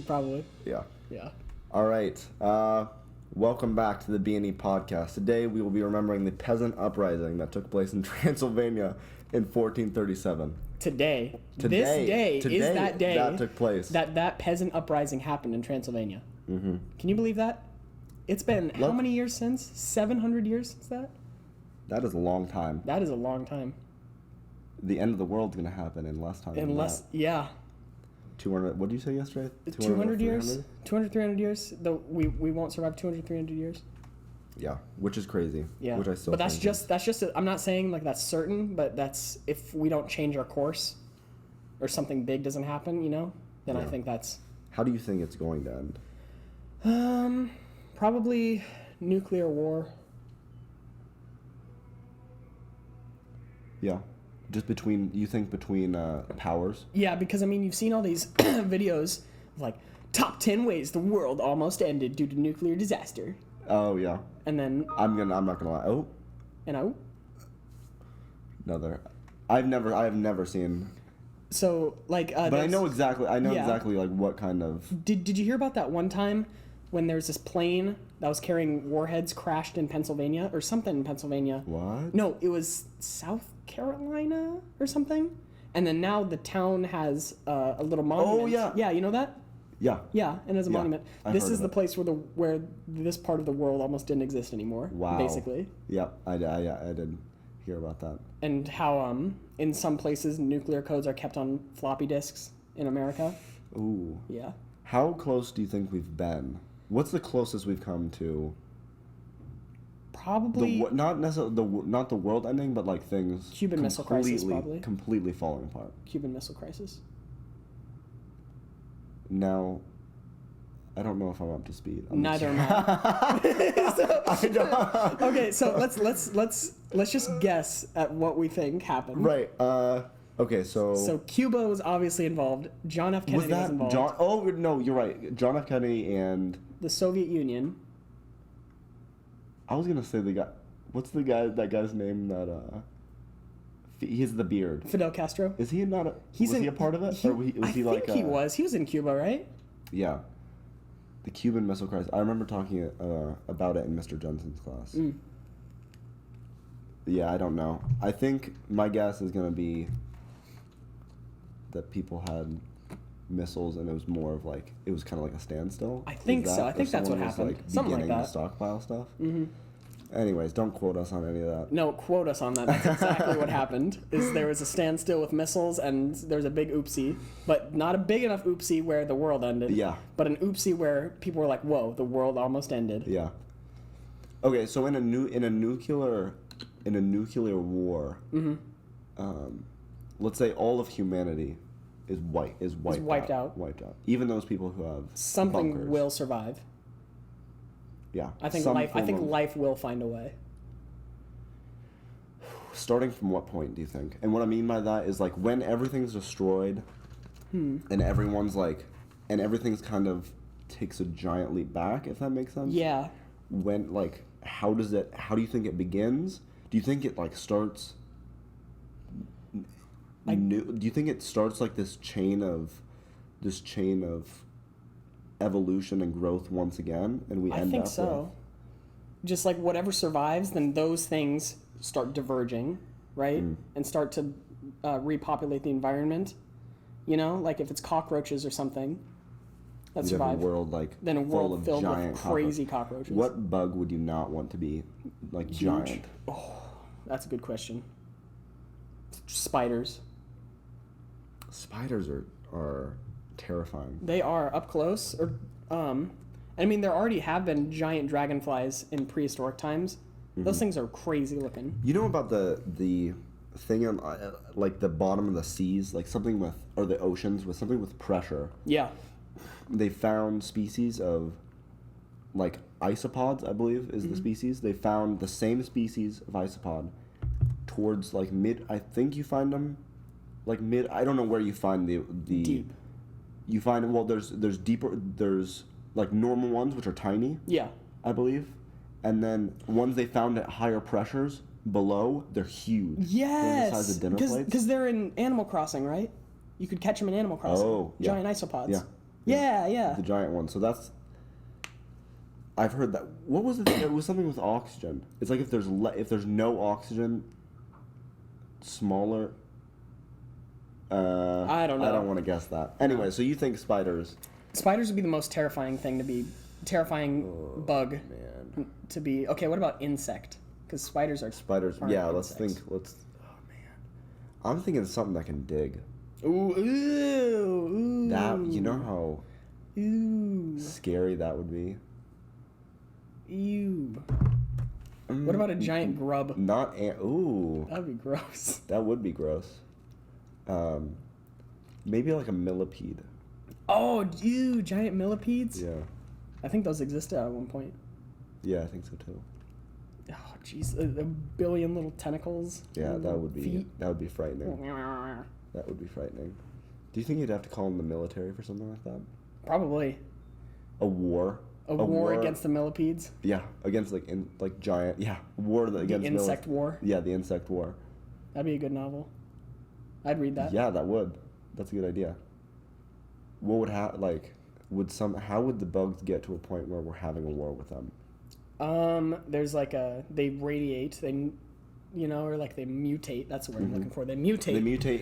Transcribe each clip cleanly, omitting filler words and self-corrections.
Probably. Yeah. Yeah. All right. Welcome back to the B&E podcast. Today we will be remembering the peasant uprising that took place in Transylvania in 1437. Today. This day is that day that took place. That peasant uprising happened in Transylvania. Mm-hmm. Can you believe that? It's been how many years since? 700 years since that? That is a long time. That is a long time. The end of the world's going to happen in less time than that. Yeah. 200, what did you say yesterday? 200 years? 200, 300 years? We won't survive 200, 300 years? Yeah, which is crazy. Yeah. Which I still But that's think just I'm not saying like that's certain, but that's if we don't change our course or something big doesn't happen, then I think that's... How do you think it's going to end? Probably nuclear war. Yeah. Just between powers? Yeah, because, you've seen all these videos of, like, top 10 ways the world almost ended due to nuclear disaster. Oh, yeah. And then... I'm not gonna lie. Oh. And oh. Another. I have never seen... So, like... but I know exactly, like, what kind of... Did you hear about that one time when there was this plane that was carrying warheads crashed in Pennsylvania? Or something in Pennsylvania. What? No, it was South Carolina or something, and then now the town has a little monument. Oh yeah, yeah, you know that? Yeah, yeah, and as a monument. This is the place where this part of the world almost didn't exist anymore. Wow. Basically. Yep, I did hear about that. And how in some places nuclear codes are kept on floppy disks in America. Ooh. Yeah. How close do you think we've been? What's the closest we've come to? Probably not necessarily not the world ending, but like things Cuban Missile Crisis, probably completely falling apart. Cuban Missile Crisis. Now, I don't know if I'm up to speed. Neither am I. Okay, so let's just guess at what we think happened. Right. Okay, so Cuba was obviously involved. John F. Kennedy was involved. Oh no, you're right. John F. Kennedy and the Soviet Union. I was gonna say the guy. What's that guy's name? He has the beard. Fidel Castro. Is he not? Was he a part of it? I think he was. He was in Cuba, right? Yeah. The Cuban Missile Crisis. I remember talking about it in Mr. Jensen's class. Mm. Yeah, I don't know. I think my guess is gonna be that people had missiles and it was more of like it was kind of like a standstill. I think so. I think that's what happened. Something like that. To stockpile stuff. Mm-hmm. Anyways, don't quote us on any of that. No, quote us on that. That's exactly what happened. Is there was a standstill with missiles and there was a big oopsie, but not a big enough oopsie where the world ended. Yeah. But an oopsie where people were like, "Whoa, the world almost ended." Yeah. Okay, so in a nuclear war, mm-hmm. Let's say all of humanity is wiped out. Even those people who have something bunkers. will survive. Yeah. I think life will find a way. Starting from what point do you think? And what I mean by that is like when everything's destroyed and everything's kind of takes a giant leap back, if that makes sense. Yeah. When how do you think it begins? Do you think it starts do you think it starts like this chain of evolution and growth once again, and we end up I think so. Just like whatever survives, then those things start diverging, right? And start to repopulate the environment. Like if it's cockroaches or something that survive. Then a world filled with crazy cockroaches. What bug would you not want to be huge? Giant? Oh, that's a good question. Spiders. Spiders are terrifying. They are up close, or there already have been giant dragonflies in prehistoric times. Mm-hmm. Those things are crazy looking. You know about the thing on like the bottom of the seas, like something with, or the oceans with something with pressure. Yeah. They found species of like isopods, I believe is the species. They found the same species of isopod towards like mid. I think you find them like mid. I don't know where you find the deep. You find there's deeper, there's like normal ones which are tiny. Yeah. I believe, and then ones they found at higher pressures below, they're huge. Yes. They're the size of dinner plates. Because they're in Animal Crossing, right? You could catch them in Animal Crossing. Oh, yeah. Giant isopods. Yeah. Yeah. The giant one. So that's. I've heard that. What was it? It was something with oxygen. It's like if there's no oxygen, smaller. I don't know. I don't want to guess that. Anyway, so you think spiders? Spiders would be the most terrifying bug to be. Okay, what about insect? Because spiders are Spiders. aren't Yeah, insects. Oh man, I'm thinking something that can dig. Ooh. That you know how Ooh. scary that would be. Ew. What about a giant grub? Not ooh. That'd be gross. That would be gross. Maybe like a millipede. Oh, ew, giant millipedes? Yeah. I think those existed at one point. Yeah, I think so too. Oh, jeez, a billion little tentacles. Yeah, that would be feet. frightening. That would be frightening. Do you think you'd have to call in the military for something like that? Probably. A war. A war against the millipedes. Yeah, against giant. Yeah, war against the insect war. Yeah, the insect war. That'd be a good novel. I'd read that. Yeah, that would. That's a good idea. What would how would the bugs get to a point where we're having a war with them? There's they radiate, or like they mutate. That's the word I'm looking for. They mutate. They mutate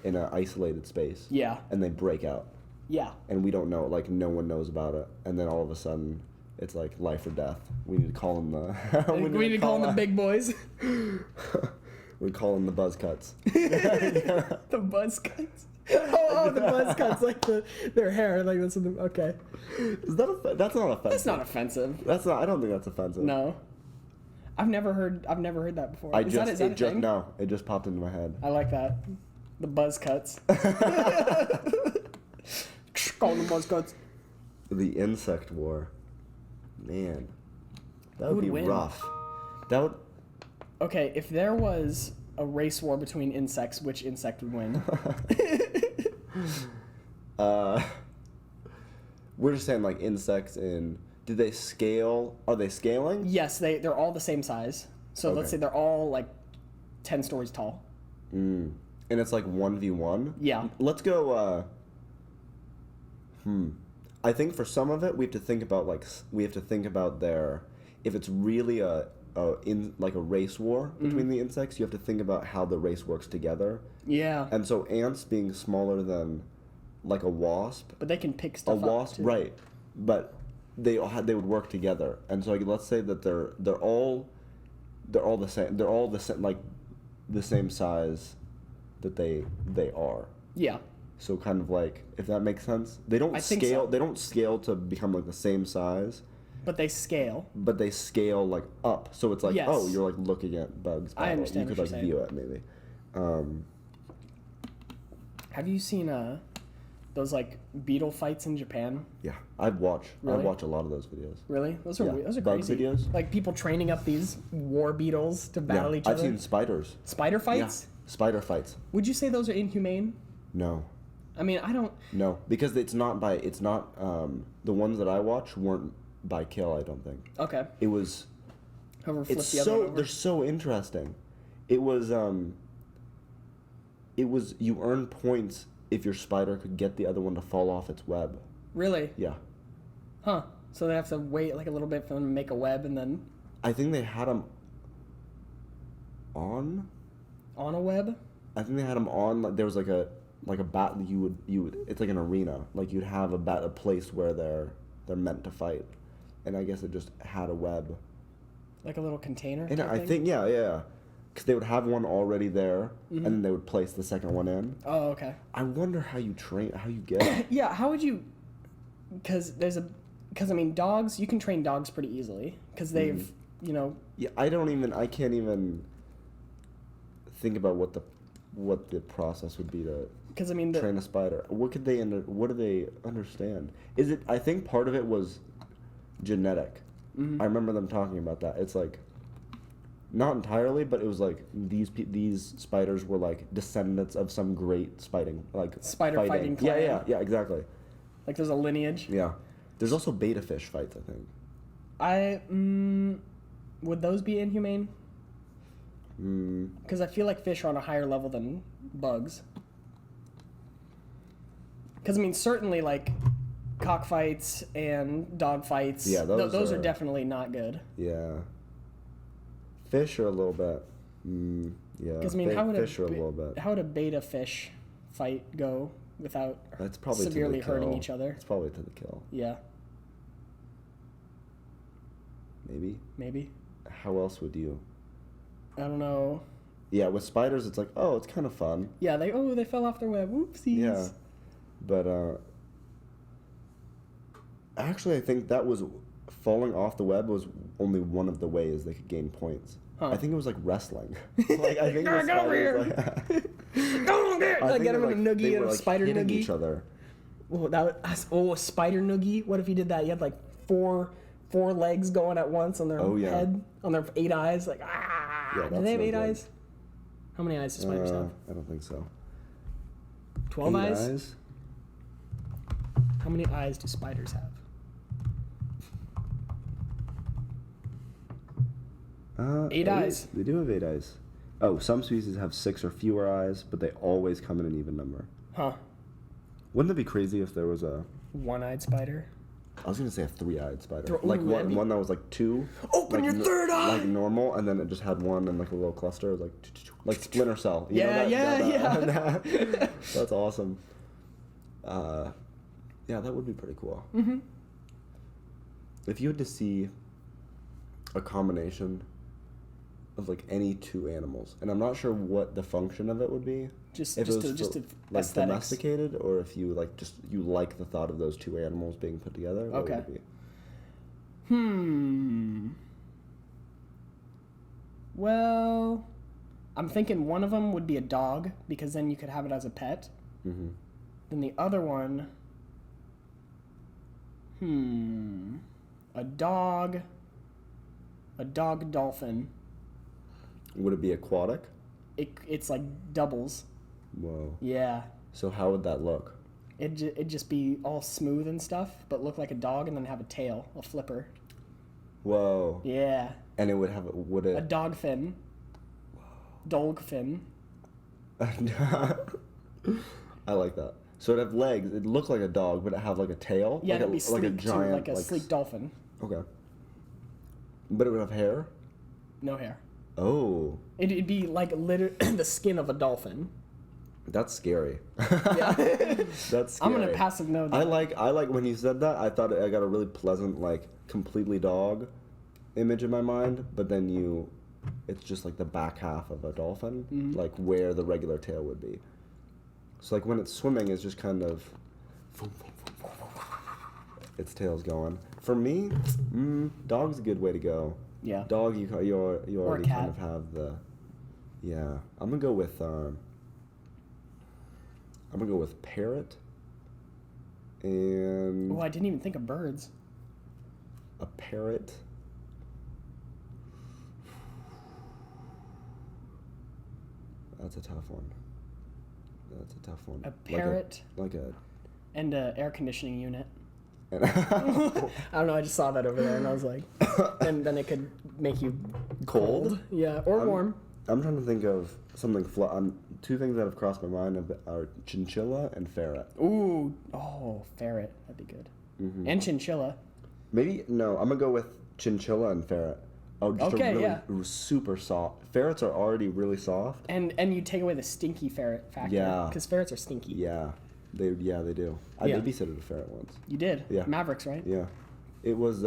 in an isolated space. Yeah. And they break out. Yeah. And we don't know, no one knows about it. And then all of a sudden, it's like life or death. We need to call in the. we need to call in the big boys. We call them the buzz cuts. The buzz cuts. Oh, the buzz cuts, like their hair, like that's okay. That's not offensive. That's not offensive. That's not. I don't think that's offensive. No, I've never heard that before. It just popped into my head. I like that. The buzz cuts. Call them buzz cuts. The insect war. Man, that Who would be would win? rough. That would. Okay, if there was a race war between insects, which insect would win? We're just saying insects in. Do they scale? Are they scaling? Yes, they're all the same size. So let's Okay. say they're all 10 stories tall. And it's 1v1? Yeah. Let's go, I think for some of it, we have to think about their, if it's really a race war between the insects, you have to think about how the race works together. Yeah. And so ants being smaller than, a wasp. But they can pick stuff up. A wasp, too. right. But they would work together. And so let's say that they're all the same. They're all the same size that they are. Yeah. So kind of if that makes sense. They don't I think scale. so. They don't scale to become the same size. But they scale. But they scale up. So it's Yes. oh, you're looking at bugs. I understand You what could you're view it maybe. Have you seen those beetle fights in Japan? Yeah, I watch a lot of those videos. Really? Those are Yeah. those are Bug crazy. videos? Like people training up these war beetles to battle each I've other. seen spiders. Spider fights? Yeah, spider fights. Would you say those are inhumane? No. I mean, I don't. No, because it's not the ones that I watched weren't by kill, I don't think. Okay. It was Whoever flipped it's the other one so over. they're so interesting. It was you earn points if your spider could get the other one to fall off its web. Really? Yeah. Huh. So they have to wait a little bit for them to make a web and then I think they had them on on a web? I think they had them on there was a bat that you would it's like an arena. You'd have a place where they're meant to fight. And I guess it just had a web. Like a little container? And type I thing? think yeah. Because they would have one already there, and then they would place the second one in. Oh, okay. I wonder how you get it. Yeah, how would you? Because I mean, dogs. You can train dogs pretty easily because they've Yeah, I can't even think about what the process would be to because I mean train a spider. What do they understand? I think part of it was genetic. I remember them talking about that. It's not entirely, but it was these spiders were descendants of some great spider fighting clan. Yeah, exactly. Like there's a lineage. Yeah. There's also beta fish fights, I think. Would those be inhumane? Because I feel like fish are on a higher level than bugs. Because, I mean, certainly, like, cockfights and dog fights, Yeah, those are are definitely not good. Yeah. Fish are a little bit. Yeah. Because, I mean, fish are a little bit. how would a beta fish fight go without That's probably severely to the hurting kill. each other? It's probably to the kill. Yeah, Maybe. How else would you? I don't know. Yeah, with spiders, it's like, oh, it's kind of fun. Yeah, they fell off their web. Whoopsies. Yeah. But, actually, I think that was falling off the web was only one of the ways they could gain points. Huh. I think it was like wrestling. Like, I think Get over here. Like, get him in a noogie and a spider hitting noogie. each other. A spider noogie. What if you did that? You had like four legs going at once on their head, on their 8 eyes. Like, Yeah, do they have no 8 good. eyes? How many eyes do spiders have? I don't think so. 12 8 eyes? How many eyes do spiders have? Eight eyes. They do have 8 eyes. Oh, some species have 6 or fewer eyes, but they always come in an even number. Huh. Wouldn't that be crazy if there was a... One-eyed spider? I was gonna say a 3-eyed spider. Ooh, Like that'd be- one that was like 2. Open like your third eye! Like normal, and then it just had one and like a little cluster. It was like Splinter Cell. You know Yeah. That's awesome. Yeah, that would be pretty cool. Mm-hmm. If you had to see a combination of like any 2 animals, and I'm not sure what the function of it would be. Just If it was just for, to like aesthetics. domesticated, or if you like you like the thought of those 2 animals being put together. What Okay. would it be? Well, I'm thinking one of them would be a dog, because then you could have it as a pet. Mm-hmm. Then the other one, a dog dolphin. Would it be aquatic? It's like doubles. Whoa. Yeah. So how would that look? It'd just be all smooth and stuff, but look like a dog and then have a tail, a flipper. Whoa. Yeah. And it would have A dog fin. Dog fin. I like that. So it'd have legs. It'd look like a dog, but it'd have like a tail. Yeah, like it'd be sleek like a giant, too, like a sleek dolphin. Okay. But it would have hair. No hair. Oh, It'd be like the skin of a dolphin. that's scary. Yeah. That's scary. I'm gonna passive know that. I like when you said that. I thought I got a really pleasant, like completely dog image in my mind, but then it's just like the back half of a dolphin, like where the regular tail would be. So like when it's swimming, it's just kind of its tail's going. For me, dog's a good way to go. Yeah. Dog, you already cat. kind of have the. Yeah, I'm gonna go with parrot. And Oh, I didn't even think of birds. a parrot. That's a tough one. A parrot Like a. and an air conditioning unit. I I don't know. I just saw that over there, and I was like, and then it could make you Cold? Yeah, or warm. I'm trying to think of something. 2 things that have crossed my mind are chinchilla and ferret. Ooh, ferret. That'd be good. Mm-hmm. And chinchilla. Maybe no. I'm gonna go with chinchilla and ferret. Oh, just Okay, a really yeah. super soft. Ferrets are already really soft. And you take away the stinky ferret factor. Yeah. Because ferrets are stinky. Yeah, they do. I Yeah. babysitted a ferret once. You did. Yeah. Mavericks, right? Yeah, it was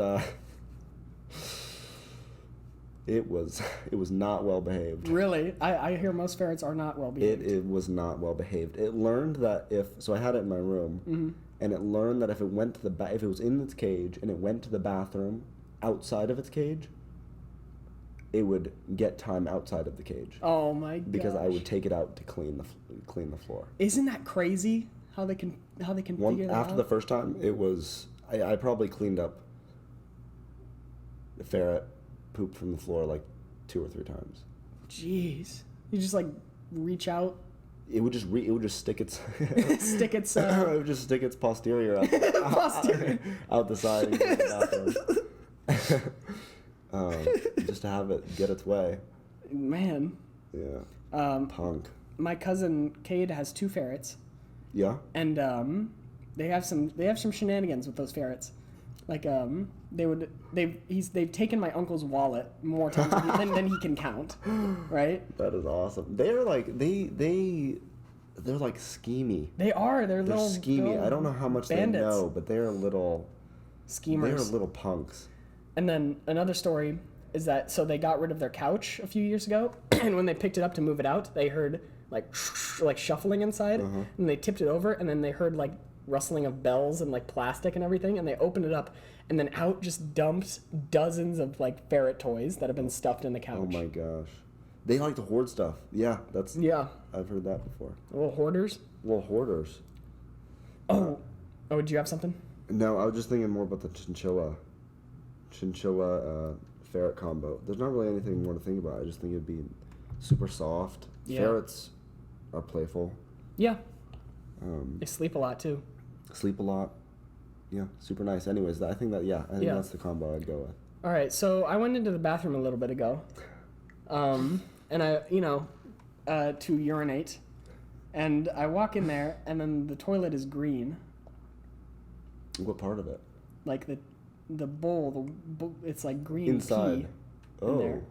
it was not well behaved. Really? I hear most ferrets are not well behaved. It was not well behaved. It learned that I had it in my room, and it learned that if it went to if it was in its cage and it went to the bathroom outside of its cage, it would get time outside of the cage. Oh my god. Because I would take it out to clean the floor. Isn't that crazy? How they can figure that After out? the first time, it was I probably cleaned up the ferret poop from the floor like 2 or 3 times. Jeez. You just like reach out. It would just stick its Stick its it would just stick its posterior out, out the side into the bathroom. Just to have it get its way. Man. Yeah. Punk. My cousin Cade has 2 ferrets. Yeah. And They have some shenanigans with those ferrets. Like they've taken my uncle's wallet more times than he can count, right? That is awesome. They're like they're like schemy. They're little schemy. little I don't know how much bandits. they know, but they're little Schemers. They're little punks. And then another story is that so they got rid of their couch a few years ago, and when they picked it up to move it out, they heard like shuffling inside, and they tipped it over, and then they heard like rustling of bells and like plastic and everything, and they opened it up, and then out just dumped dozens of like ferret toys that have been stuffed in the couch. Oh my gosh. They like to hoard stuff. Yeah, yeah. I've heard that before. Little hoarders. Little hoarders. Oh, did you have something? No, I was just thinking more about the chinchilla ferret combo. There's not really anything more to think about. I just think it'd be super soft. Yeah. Ferrets are playful. Yeah. They sleep a lot too. Sleep a lot. Yeah, super nice. Anyways, I think that's the combo I'd go with. All right, so I went into the bathroom a little bit ago, and I, to urinate, and I walk in there, and then the toilet is green. What part of it? Like the bowl, it's like green inside. pee in there.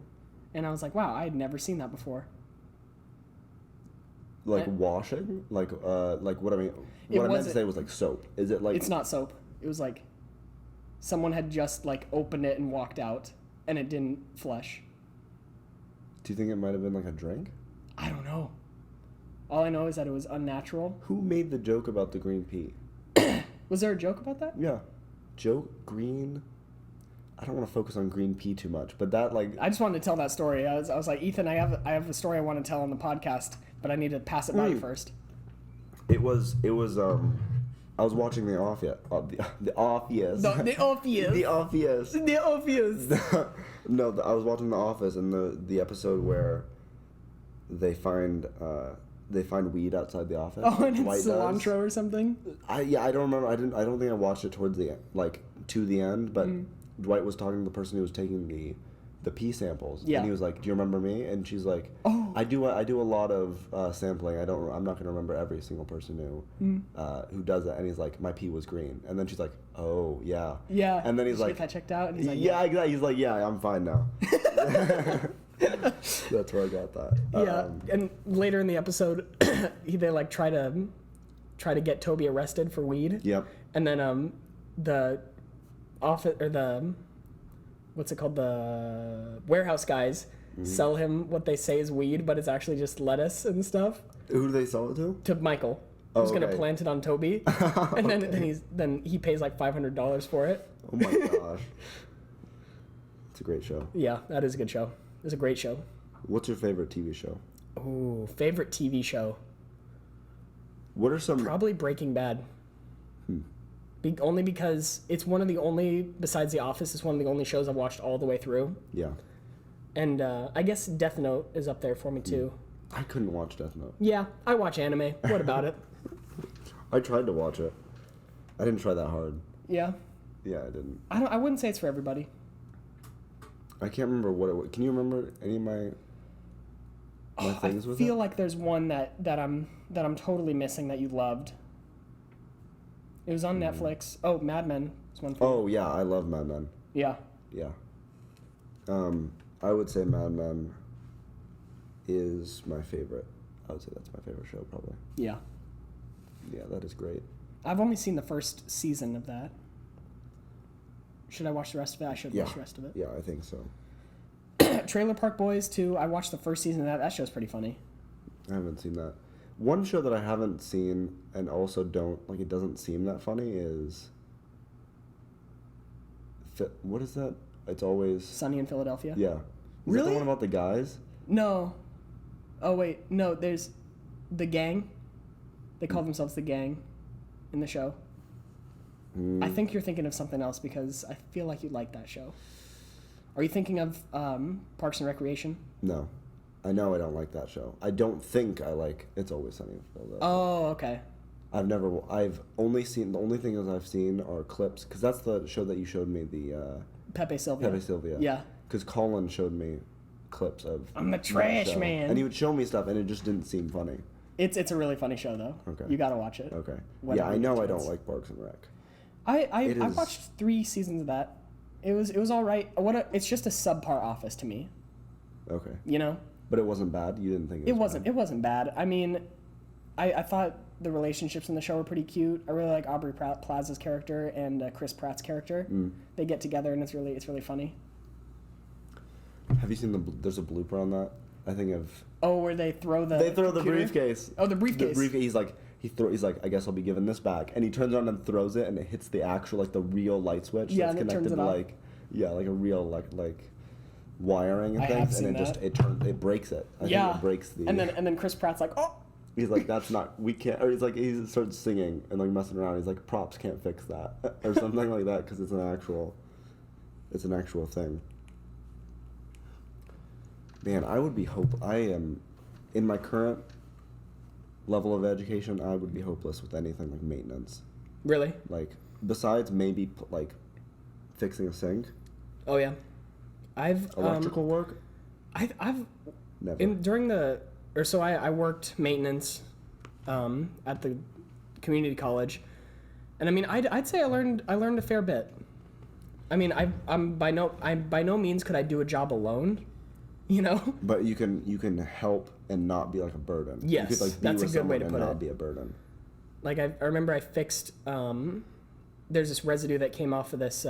And I was like, wow, I had never seen that before. Like washing? Like what I mean? What I meant to say was like soap. Is it like? It's not soap. It was like someone had just like opened it and walked out, and it didn't flush. Do you think it might have been like a drink? I don't know. All I know is that it was unnatural. Who made the joke about the green pea? Was there a joke about that? Yeah. Joke green. I don't want to focus on green pea too much, but that like. I just wanted to tell that story. I was like, Ethan, I have a story I want to tell on the podcast, but I need to pass it by you first. It was. I was watching The Office. The Office. The Office. The Office. The Office. No, I was watching The Office, and the episode where they find weed outside the office. Oh, and it's cilantro or something. I don't remember. I don't think I watched it towards the end, to the end. But Dwight was talking to the person who was taking the pee samples. Yeah. And he was like, "Do you remember me?" And she's like, "Oh, I do a lot of sampling. I'm not gonna remember every single person who does that." And he's like, "My pee was green." And then she's like, "Oh yeah." Yeah. And then he's like, "Get that checked out?" And he's like, "Yeah, exactly." He's like, "Yeah, I'm fine now." That's where I got that. Yeah. And later in the episode, they like try to get Toby arrested for weed. Yep. And then the office or the what's it called, the warehouse guys sell him what they say is weed, but it's actually just lettuce and stuff. Who do they sell it to? To Michael, who's gonna plant it on Toby, and then he pays like $500 for it. Oh my gosh, it's a great show. Yeah, that is a good show. It's a great show. What's your favorite TV show? Ooh, favorite TV show? What are some? Probably Breaking Bad. Only because it's one of the only, besides The Office, it's one of the only shows I've watched all the way through. Yeah. And I guess Death Note is up there for me too. I couldn't watch Death Note. Yeah, I watch anime. What about it? I tried to watch it. I didn't try that hard. Yeah. Yeah, I didn't. I wouldn't say it's for everybody. I can't remember what it was. Can you remember any of my things with it? I feel like there's one that I'm totally missing that you loved. It was on Netflix. Oh, Mad Men is one for Oh yeah, I love Mad Men. Yeah. Yeah. I would say Mad Men is my favorite. I would say that's my favorite show, probably. Yeah. Yeah, that is great. I've only seen the first season of that. Should I watch the rest of it? I should watch the rest of it. Yeah, I think so. Trailer Park Boys, too. I watched the first season of that. That show's pretty funny. I haven't seen that. One show that I haven't seen and also it doesn't seem that funny is... What is that? It's always... Sunny in Philadelphia? Yeah. Is Really? that the one about the guys? No. Oh, wait. No, there's The Gang. They call themselves The Gang in the show. I think you're thinking of something else because I feel like you'd like that show. Are you thinking of Parks and Recreation? No. I know I don't like that show. I don't think I like It's Always Sunny in Philadelphia. Oh, okay. I've only seen, the only things I've seen are clips, because that's the show that you showed me, the... Pepe Sylvia. Pepe Sylvia. Yeah. Because Colin showed me clips of... I'm the trash that show. man. And he would show me stuff, and it just didn't seem funny. It's a really funny show though. Okay. You gotta watch it. Okay. Whenever Yeah, I you know get a I don't chance. like Parks and Rec. I watched 3 seasons of that. It was all right. It's just a subpar Office to me. Okay. You know. But it wasn't bad. You didn't think It wasn't bad. I mean, I thought the relationships in the show were pretty cute. I really like Aubrey Plaza's character and Chris Pratt's character. They get together and it's really funny. Have you seen there's a blooper on that? I think of. Oh, where they throw the. They throw the computer? briefcase. Oh, the briefcase. The briefcase. He's like, I guess I'll be giving this back, and he turns around and throws it, and it hits the actual the real light switch. Yeah, that's and it turns connected it to off. like a real like wiring and I things, have and seen that. it breaks it. I think Yeah. it breaks the. And then Chris Pratt's like, oh. He's like, that's not, we can't, or he starts singing and like messing around. He's like, props can't fix that, or something like that, because it's an actual thing. Man, I am, in my current level of education, I would be hopeless with anything like maintenance. Really? Like, besides maybe like fixing a sink. Oh yeah. Electrical work? I've Never. I worked maintenance at the community college, and I mean I'd say I learned a fair bit. I mean I'm by no means could I do a job alone, you know. But you can help and not be like a burden. Yes, you could, like, be that's a with good way to someone put and it. not be a burden. Like I remember I fixed there's this residue that came off of this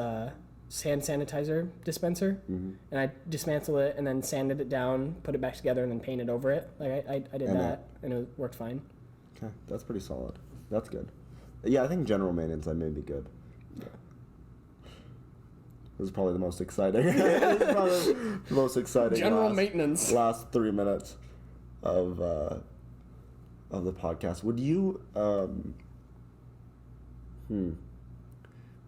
hand sanitizer dispenser, and I dismantled it and then sanded it down, put it back together, and then painted over it. Like I did that, and it worked fine. Okay, that's pretty solid. That's good. Yeah, I think general maintenance I may be good. Yeah. This is probably the most exciting. This is probably the most exciting. General maintenance. Last 3 minutes of the podcast. Would you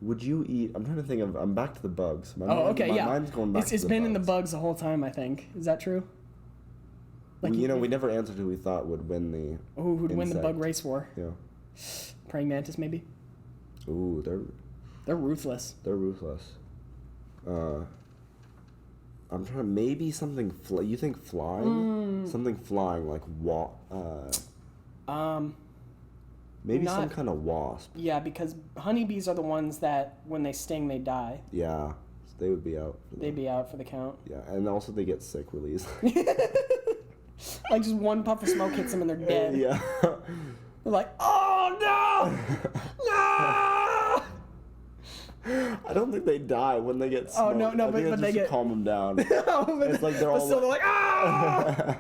Would you eat? I'm trying to think of. I'm back to the bugs. My mind's going back. It's been in the bugs the whole time. I think. Is that true? Like we never answered who we thought would win the. Who'd win the bug race war? Yeah. Praying mantis, maybe. Ooh, they're ruthless. They're ruthless. I'm trying to maybe something. You think flying? Something flying like Maybe some kind of wasp. Yeah, because honeybees are the ones that, when they sting, they die. Yeah, so they would be out. They'd be out for the count. Yeah, and also they get sick really easily. Like just one puff of smoke hits them and they're dead. Yeah. They're like, oh no, no. I don't think they die when they get smoked. Oh no, but they get calm them down. It's like they're all. Still they're like, ah.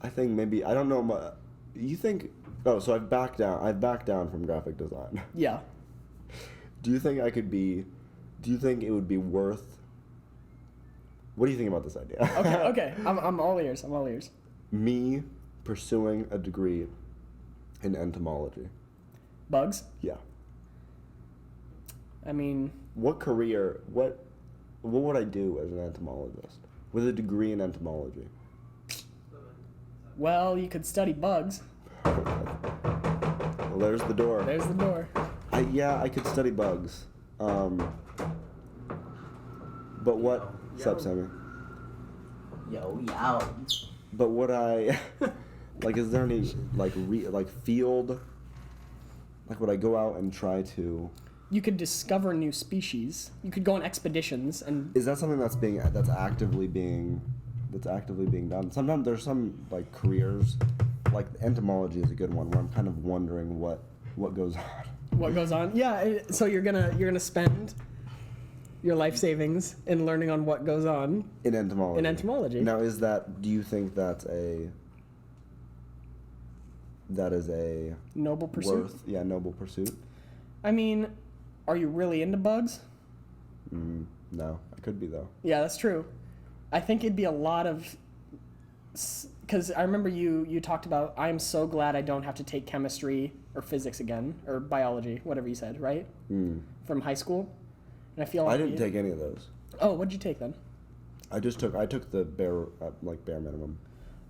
I think maybe I don't know. You think? Oh, so I've backed down from graphic design. Yeah. Do you think I could be? Do you think it would be worth? What do you think about this idea? Okay. I'm all ears. Me pursuing a degree in entomology. Bugs? Yeah. I mean. What career? What would I do as an entomologist with a degree in entomology? Well, you could study bugs. Well, there's the door. There's the door. I could study bugs. But what? What's up, Sammy? Yo. But would I, like, is there any, field, like, would I go out and try to... You could discover new species. You could go on expeditions and... Is that something that's actively being done? Sometimes there's some, like, careers, like, entomology is a good one, where I'm kind of wondering what goes on. What goes on? Yeah, so you're gonna spend your life savings in learning on what goes on In entomology. Now, do you think that is a noble pursuit? Noble pursuit? I mean, are you really into bugs? No, I could be, though. Yeah, that's true. I think it'd be a lot of... Because I remember you talked about, I'm so glad I don't have to take chemistry or physics again, or biology, whatever you said, right? From high school. And I feel like I didn't take any of those. Oh, what'd you take then? I took the bare minimum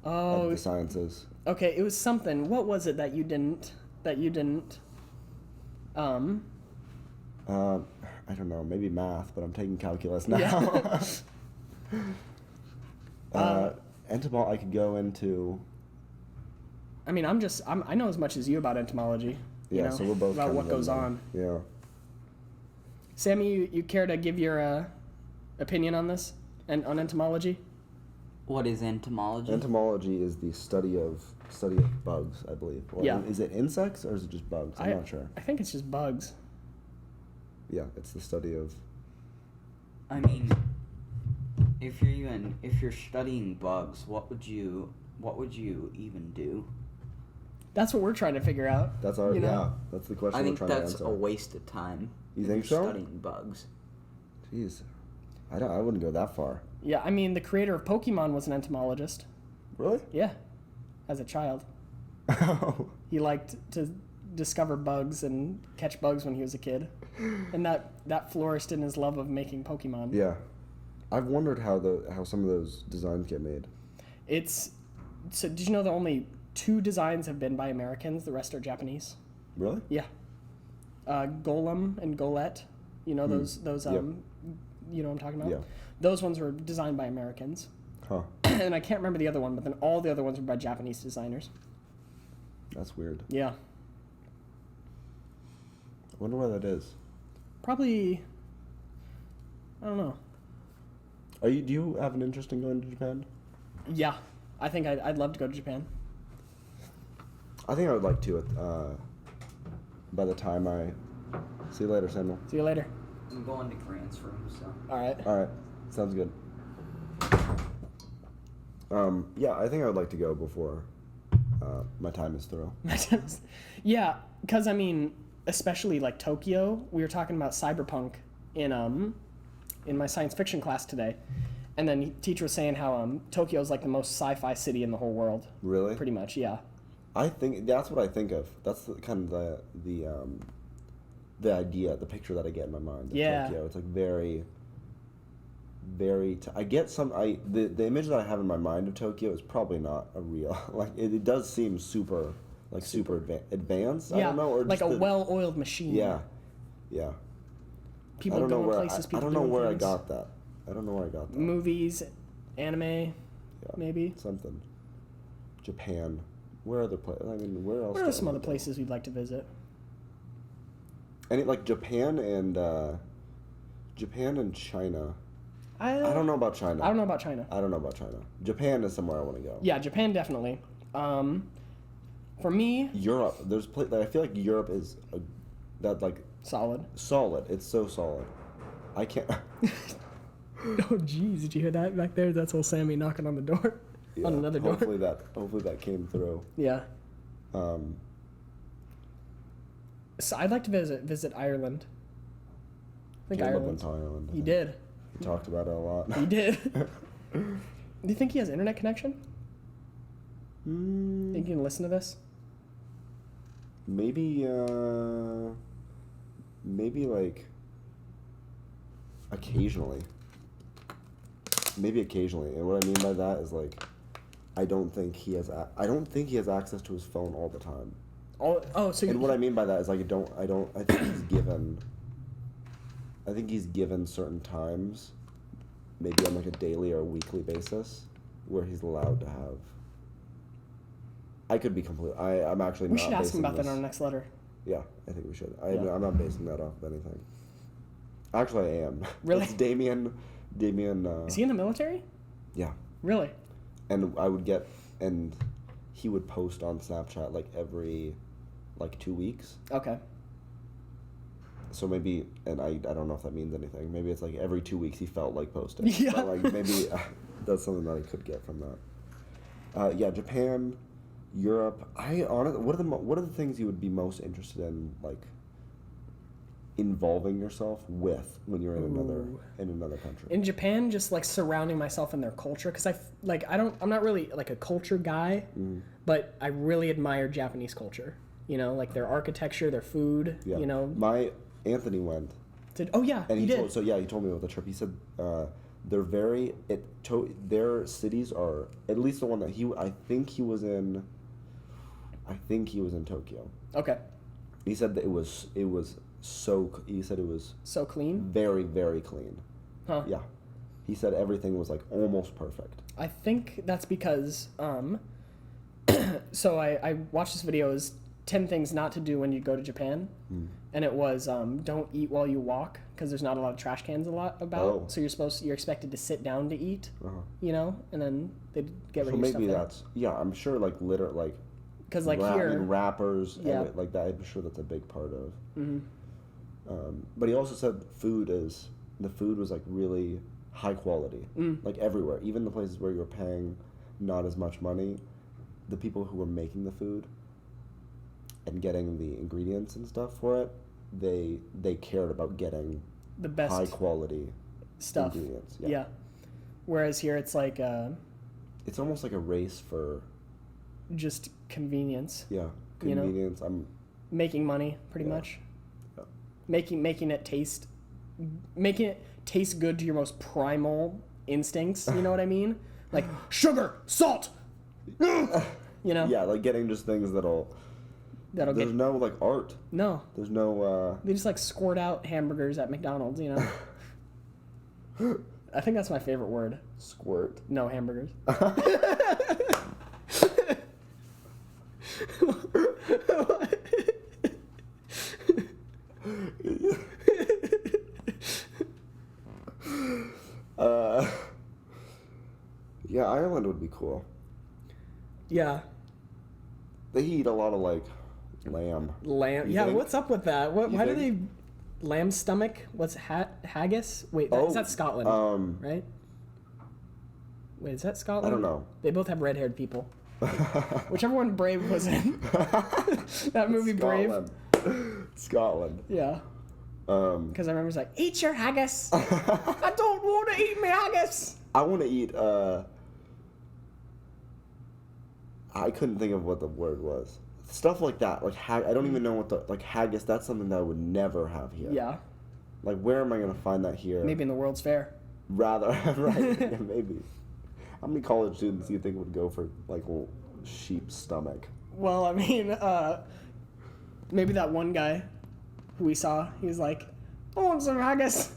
Oh, of the sciences. Okay, it was something. What was it that you didn't? I don't know, maybe math, but I'm taking calculus now. Yeah. I could go into I mean, I know as much as you about entomology. Yeah, so we're both about kind what of goes in there. on. Yeah. Sammy, you care to give your opinion on this and on entomology? What is entomology? Entomology is the study of bugs, I believe. Or Yeah. Is it insects or is it just bugs? I'm not sure. I think it's just bugs. Yeah, it's the study of. I mean, if you're studying bugs, what would you even do? That's what we're trying to figure out. That's our you know? yeah. That's the question I we're think trying to that's answer. a waste of time. You if think you're so? Studying bugs. Jeez, I wouldn't go that far. Yeah, I mean, the creator of Pokemon was an entomologist. Really? Yeah, as a child. He liked to discover bugs and catch bugs when he was a kid. And that flourished in his love of making Pokemon. Yeah, I've wondered how some of those designs get made. So did you know that only 2 designs have been by Americans? The rest are Japanese. Really? Yeah. Golem and Golette. You know those Yep. You know what I'm talking about? Yeah. Those ones were designed by Americans. Huh. And I can't remember the other one, but then all the other ones were by Japanese designers. That's weird. Yeah. I wonder why that is. Probably, I don't know. Do you have an interest in going to Japan? Yeah. I think I'd love to go to Japan. I think I would like to. By the time I see you later, Samuel. See you later. I'm going to Grant's room, so. All right. All right, sounds good. Yeah, I think I would like to go before my time is through. Yeah, because I mean, especially like Tokyo. We were talking about cyberpunk in my science fiction class today, and then the teacher was saying how Tokyo is like the most sci-fi city in the whole world. Really? Pretty much, yeah. I think that's what I think of. That's kind of the idea, the picture that I get in my mind of Yeah. Tokyo. It's like very, very. I get the image that I have in my mind of Tokyo is probably not a real. Like it does seem super advanced. Yeah, I don't know, or like just a well-oiled machine. Yeah, yeah. People I don't know going where places. People I don't know doing where things. I got that. I don't know where I got that. Movies, anime, maybe. Something. Japan. Where other places? I mean, where else? Where do are I some wanna other go? places we'd like to visit? Like Japan and China. I don't know about China. I don't know about China. I don't know about China. Japan is somewhere I want to go. Yeah, Japan definitely. For me, Europe. I feel like Europe is solid. solid. It's so solid. I can't. Oh, jeez, did you hear that back there? That's old Sammy knocking on the door. Yeah, On another door. Hopefully that came through. Yeah. Um, So I'd like to visit Ireland. I think Caleb Ireland. went to Ireland. He did. He talked about it a lot. He did. Do you think he has internet connection? Mm, Think you can listen to this? maybe like occasionally. Maybe occasionally, and what I mean by that is like, I don't think he has access to his phone all the time. So And what I mean by that is like I think he's given certain times, maybe on like a daily or weekly basis, where he's allowed to have. I could be complete. I'm actually we not. should ask him basing about that this- in our next letter. Yeah, I think we should. Yeah. I'm not basing that off of anything. Actually, I am. Really? It's Damien. Is he in the military? Yeah, Really? and he would post on Snapchat like every 2 weeks. Okay. So maybe, and I don't know if that means anything. Maybe it's like every 2 weeks he felt like posting. Yeah. But like maybe that's something that I could get from that. Yeah, Japan, Europe. What are the things you would be most interested in, like, involving yourself with when you're in another country? In Japan, just like surrounding myself in their culture, because I'm not really like a culture guy, but I really admire Japanese culture. You know, like their architecture, their food. Yeah. You know. My Anthony went. Oh yeah, And he did. He told me about the trip. He said their cities are, at least the one that I think he was in Tokyo. Okay. He said that it was so Clean. very, very clean. Huh. Yeah. He said everything was like almost perfect. I think that's because So I watched this video. It was 10 things not to do when you go to Japan. And it was don't eat while you walk because there's not a lot of trash cans about. Oh. So you're expected to sit down to eat, Uh-huh. you know, and then they get rid So of your stuff maybe there. that's I'm sure like Because like I here, mean, rappers Yeah. and like that. I'm sure that's a big part of. Mhm. But he also said the food was like really high quality, like everywhere, even the places where you were paying not as much money. The people who were making the food and getting the ingredients and stuff for it, they cared about getting the best high quality stuff. ingredients. Yeah. Whereas here it's like It's almost like a race for just convenience, you know? convenience. Making money, pretty Yeah. much. Yeah. Making it taste good to your most primal instincts. You know what I mean? Like sugar, salt. You know? Yeah, like getting just things that'll That'll there's get no like art. no. There's no They just like squirt out hamburgers at McDonald's. You know? I think that's my favorite word. squirt. No hamburgers. Yeah, Ireland would be cool. Yeah. They eat a lot of like lamb. Lamb. You Yeah, think? what's up with that? What? You Why do think? they? Lamb stomach? What's haggis? Wait, is that Scotland? Right? Wait, is that Scotland? I don't know. They both have red-haired people. Whichever one Brave was in. That movie Brave. Scotland. Yeah. Because I remember it's like, eat your haggis. I I don't want to eat my haggis. want to eat. I couldn't think of what the word was. Stuff like that, like I don't even know what the like haggis. That's something that I would never have here. Yeah. Like, where am I gonna find that here? Maybe in the World's Fair. Rather, right? Yeah, maybe. How many college students do you think would go for like sheep's stomach? Well, I mean, maybe that one guy who we saw, he was like, I want some haggis.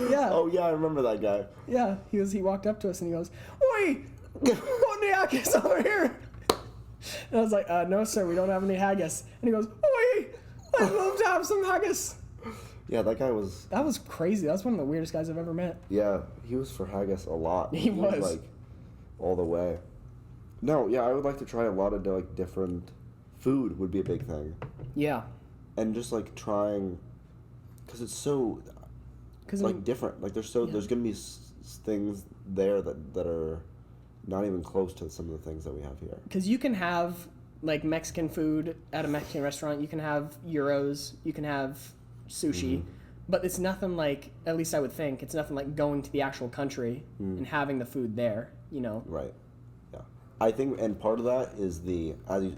Yeah. Oh yeah, I remember that guy. Yeah, he walked up to us and he goes, "Oi, want any haggis over here?" And I was like, "No, sir, we don't have any haggis." And he goes, "Oi, I'd love to have some haggis." Yeah, that guy was. That was crazy. That's one of the weirdest guys I've ever met. Yeah, he was for haggis a lot. He was. like all the way. No, yeah, I would like to try a lot of like different food. Would be a big thing, Yeah, and just like trying, because it's so because like different. Like there's gonna be things there that are not even close to some of the things that we have here. Because you can have like Mexican food at a Mexican restaurant, you can have gyros, you can have sushi, but it's nothing like, at least I would think, it's nothing like going to the actual country and having the food there, you know? Right. Yeah. I think, and part of that is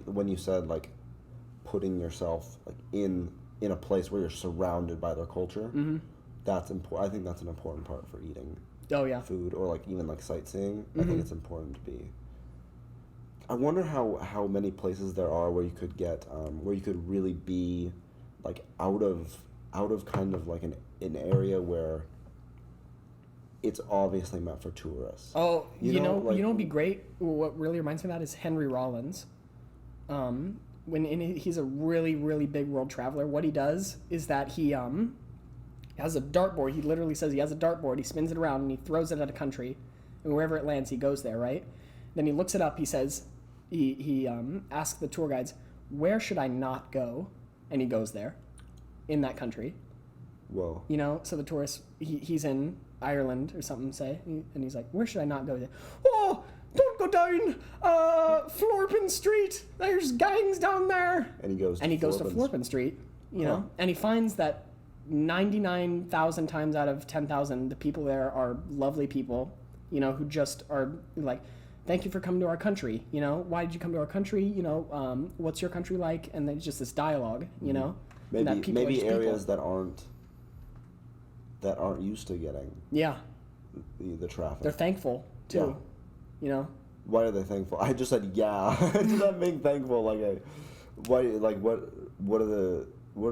when you said like putting yourself like in a place where you're surrounded by their culture. That's important. I think that's an important part for eating. Oh, yeah. Food or like even like sightseeing. I think it's important to be. I wonder how many places there are where you could get where you could really be like out of kind of like an area where it's obviously meant for tourists. Oh, you know like, what'd be great? What really reminds me of that is Henry Rollins. He's a really, really big world traveler. What he does is that he has a dartboard. He literally says he has a dartboard. He spins it around and he throws it at a country, and wherever it lands, he goes there. Right? Then he looks it up. He says he asks the tour guides, "Where should I not go?" And he goes there, in that country. Whoa. You know, so the tourist, he's in Ireland or something, say, and he's like, "Where should I not go?" "Oh, don't go down Florpin Street. There's gangs down there." And he goes to Florpin Street, you know, and he finds that 99,000 times out of 10,000, the people there are lovely people, you know, who just are like, "Thank you for coming to our country. You know, why did you come to our country? You know, what's your country like?" And then just this dialogue, you know. Maybe areas that aren't used to getting the traffic. They're thankful too, you know. Why are they thankful? I just said yeah. Does that mean thankful? What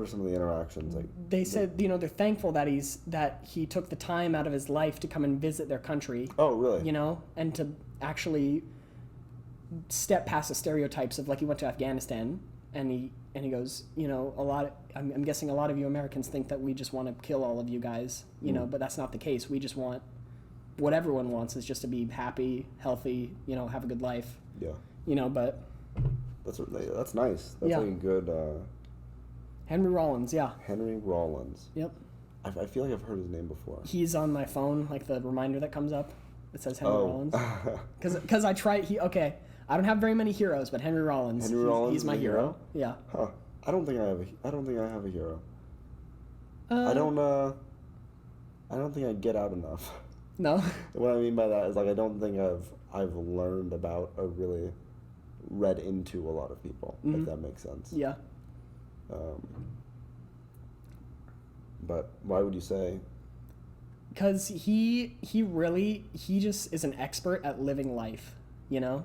are some of the interactions like? They said, you know, they're thankful that he took the time out of his life to come and visit their country. Oh, really? You know, and to actually step past the stereotypes of, like, he went to Afghanistan and he goes, you know, I'm guessing a lot of you Americans think that we just want to kill all of you guys, you know, but that's not the case. We just want, what everyone wants is just to be happy, healthy, you know, have a good life. Yeah. You know, but That's nice. That's Yeah. like a good Henry Rollins, yeah. Henry Rollins. Yep. I feel like I've heard his name before. He's on my phone, like the reminder that comes up. It says Henry Oh. Rollins. Because I try, I don't have very many heroes, but Henry Rollins. He's my is a hero. Yeah. Huh. I don't think I have a hero. Uh, I don't think I get out enough. No. What I mean by that is, like, I don't think I've learned about or really read into a lot of people, if that makes sense. Yeah. But why would you say? Because he just is an expert at living life, you know?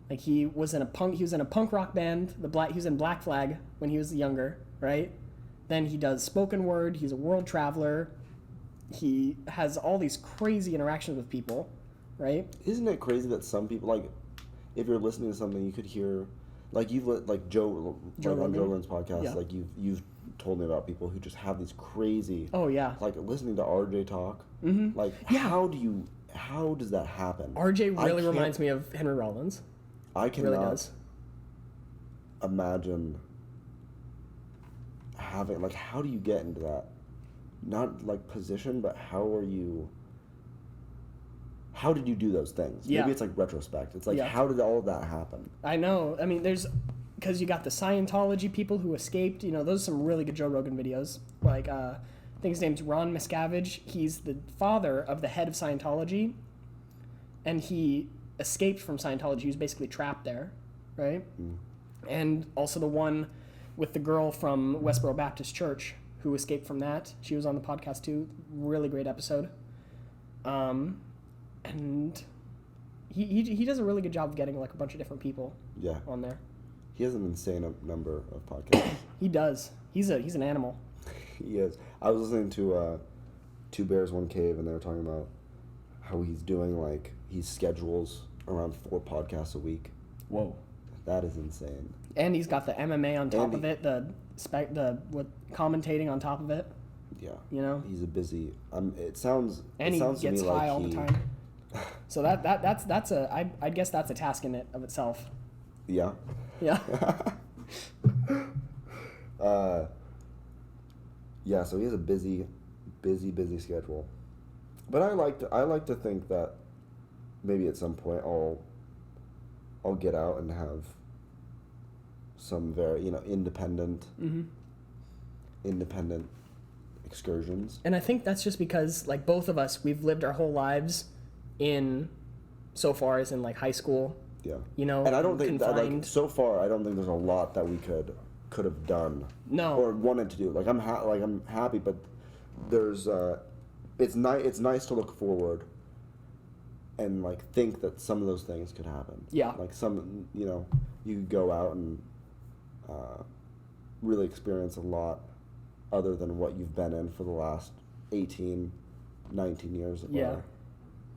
Like, he was in a punk rock band, he was in Black Flag when he was younger, right? Then he does spoken word, he's a world traveler, he has all these crazy interactions with people, right? Isn't it crazy that some people, like, if you're listening to something, you could hear, like, like Joe on Joe Rogan? Rogan's podcast, Yeah. like you've told me about people who just have these crazy, Oh, yeah. like, listening to RJ talk. Mm-hmm. Like, Yeah. how does that happen? RJ I really can't- reminds me of Henry Rollins. I Really cannot does. imagine having, like, how do you get into that? Not, like, position, but how did you do those things? Yeah. Maybe it's, like, retrospect. It's like, Yeah. how did all of that happen? I know. I mean, because you got the Scientology people who escaped. You know, those are some really good Joe Rogan videos. Like, I think his name's Ron Miscavige. He's the father of the head of Scientology, and he escaped from Scientology. He was basically trapped there, right? And also the one with the girl from Westboro Baptist Church who escaped from that. She was on the podcast too. Really great episode. And he does a really good job of getting, like, a bunch of different people Yeah. on there. He has an insane number of podcasts. He does. He's an animal. He is. I was listening to Two Bears, One Cave, and they were talking about how he's doing, like, he schedules around 4 podcasts a week. Whoa. That is insane. And he's got the MMA on top And of it, the commentating on top of it, Yeah. you know? He's a busy. It sounds. And it he sounds to gets me high like all the time. So I guess that's a task in it of itself. Yeah. Yeah. Yeah. So he has a busy schedule. But I like to think that maybe at some point I'll get out and have some very, you know, independent excursions. And I think that's just because, like, both of us, we've lived our whole lives so far as in, like, high school, Yeah. you know, And I don't think that, like, confined. so far I don't think there's a lot that we could have done No. or wanted to do. Like, I'm happy, but there's it's nice to look forward and, like, think that some of those things could happen. Yeah. Like, some, you know, you could go out and really experience a lot other than what you've been in for the last 18, 19 years of Yeah.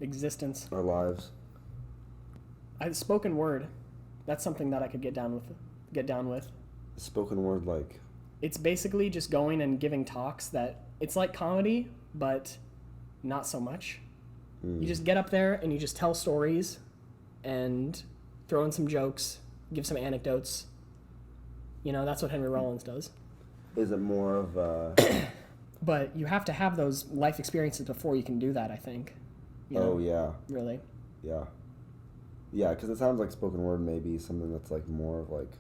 Existence. our lives. Spoken word. That's something that I could get down with. Spoken word, like, It's basically just going and giving talks that it's like comedy, but not so much. You just get up there and you just tell stories and throw in some jokes, give some anecdotes. You know, that's what Henry Rollins does. is it more of But you have to have those life experiences before you can do that, I think. You know, oh yeah. Really. Yeah. Yeah, because it sounds like spoken word may be something that's, like, more of, like,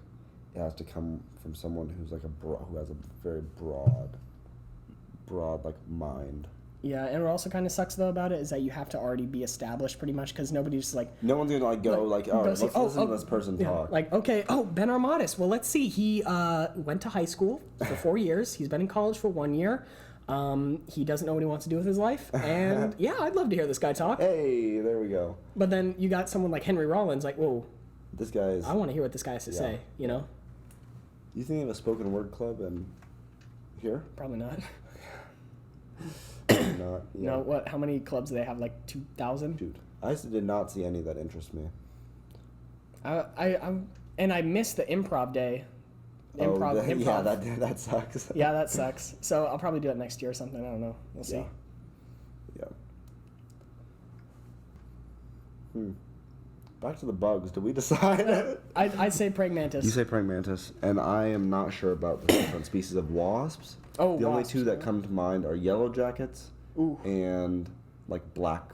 it has to come from someone who's, like, who has a very broad, like, mind. Yeah, and what also kind of sucks, though, about it is that you have to already be established pretty much because nobody's just like... No one's gonna, like, go, like, all right, let's see- listen to this person yeah, talk. Like, okay, Ben Armatis. Well, let's see. He went to high school for 4 years. He's been in college for 1 year. He doesn't know what he wants to do with his life. And, yeah, I'd love to hear this guy talk. Hey, there we go. But then you got someone like Henry Rollins, like, whoa, This guy's... I want to hear what this guy has to say, you know? You think of a spoken word club in here? Probably not. Not. Yeah. No, what? How many clubs do they have? Like 2,000? Dude, I did not see any that interest me. I missed the improv day. Improv. Yeah, that sucks. Yeah, that sucks. So I'll probably do it next year or something. I don't know. We'll see. Yeah. Back to the bugs. Did we decide? I'd say praying mantis. You say praying mantis, and I am not sure about the different species of wasps. Oh, the only wasps, two that yeah. come to mind are yellow jackets Ooh. and like black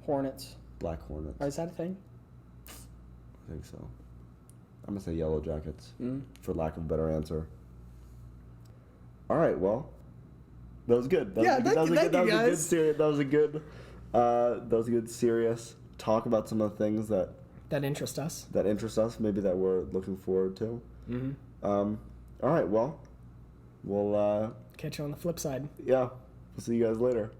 Hornets. hornets. Or is that a thing? I think so. I'm gonna say yellow jackets for lack of a better answer. All right, well, that was good. That was a good serious talk about some of the things that interest us. Maybe that we're looking forward to. All right, well, we'll catch you on the flip side. Yeah, we'll see you guys later.